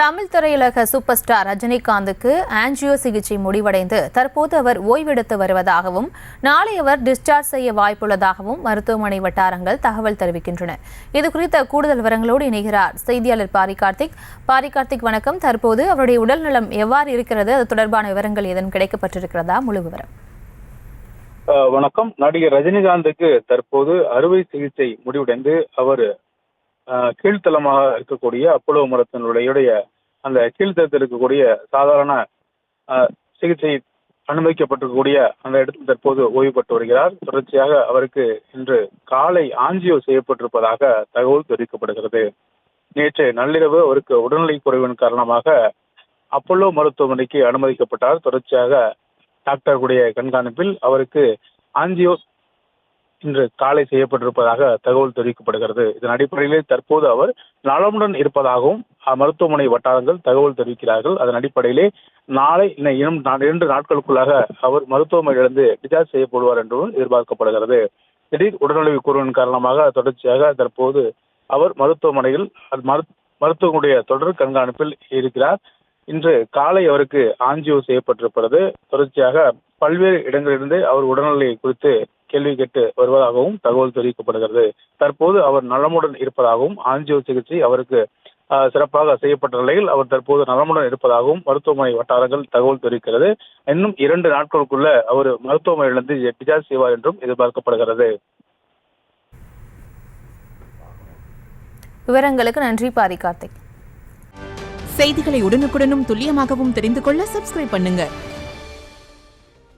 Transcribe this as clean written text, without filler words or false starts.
தமிழ் திரையுலக super star ரஜினிகாந்துக்கு angio சிகிச்சை முடிவடைந்து தற்போது அவர் ஓய்வெடுத்து வருவதாகவும் நாளை அவர் டிஸ்சார்ஜ் செய்ய வாய்ப்புள்ளதாகவும் மருத்துவமனை வட்டாரங்கள் தகவல் தெரிவிக்கின்றன. இதுகுறித்த கூடுதல் விவரங்களோடு இணைகிறார் செய்தியாளர் பாரி கார்த்திக். வணக்கம். தற்போது அவருடைய உடல்நலம் எவ்வாறு இருக்கிறது, அது தொடர்பான விவரங்கள் ஏதேனும் கிடைக்கப்பட்டிருக்கிறதா? முழு விவரம். வணக்கம். நடிகர் ரஜினிகாந்துக்கு தற்போது அறுவை சிகிச்சை முடிவடைந்து அவர் கீழ்த்தளமாக இருக்கக்கூடிய அப்போலோ மருத்துவமனையுடைய அந்த கீழ்த்தளத்தில் இருக்கக்கூடிய சாதாரண சிகிச்சை அனுமதிக்கப்பட்டிருக்கக்கூடிய அந்த இடத்தில் தற்போது ஓய்வு பெற்று வருகிறார். தொடர்ச்சியாக அவருக்கு இன்று காலை ஆஞ்சியோ செய்யப்பட்டிருப்பதாக தகவல் தெரிவிக்கப்படுகிறது. நேற்று நள்ளிரவு அவருக்கு உடல்நிலை குறைவின் காரணமாக அப்போலோ மருத்துவமனைக்கு அனுமதிக்கப்பட்டார். தொடர்ச்சியாக டாக்டர்களுடைய கண்காணிப்பில் அவருக்கு ஆஞ்சியோ இன்று காலை செய்யப்பட்டிருப்பதாக தகவல் தெரிவிக்கப்படுகிறது. இதன் அடிப்படையிலே தற்போது அவர் நலமுடன் இருப்பதாகவும் மருத்துவமனை வட்டாரங்கள் தகவல் தெரிவிக்கிறார்கள். அதன் அடிப்படையிலே நாளை இன்னும் 2 நாட்களுக்குள்ளாக அவர் மருத்துவமனையிலிருந்து டிஸ்சார்ஜ் செய்யப்படுவார் என்றும் எதிர்பார்க்கப்படுகிறது. திடீர் உடல்நல குறைவின் காரணமாக தொடர்ச்சியாக தற்போது அவர் மருத்துவமனையில் மருத்துவனுடைய தொடர் கண்காணிப்பில் இருக்கிறார். இன்று காலை அவருக்கு ஆஞ்சியோ செய்யப்பட்டிருக்கிறது. தொடர்ச்சியாக பல்வேறு இடங்களிலிருந்து அவர் உடல்நிலை குறித்து கேள்வி கேட்டு வருவதாகவும் தகவல் தெரிவிக்கப்படுகிறது. தற்போது அவர் நலமுடன் இருப்பதாகவும் ஆஞ்சியோ சிகிச்சை அவருக்கு சிறப்பாக செய்யப்பட்ட நிலையில் அவர் தற்போது நலமுடன் இருப்பதாகவும் மருத்துவமனை வட்டாரங்கள் தகவல் தெரிவிக்கிறது. இன்னும் 2 நாட்களுக்குள்ள அவர் மருத்துவமனையிலிருந்து டிஸ்சார்ஜ் செய்வார் என்றும் எதிர்பார்க்கப்படுகிறது. விவரங்களுக்கு நன்றி கார்த்திக். செய்திகளை உடனுக்குடனும் துல்லியமாகவும் தெரிந்து கொள்ள சப்ஸ்கிரைப் பண்ணுங்க.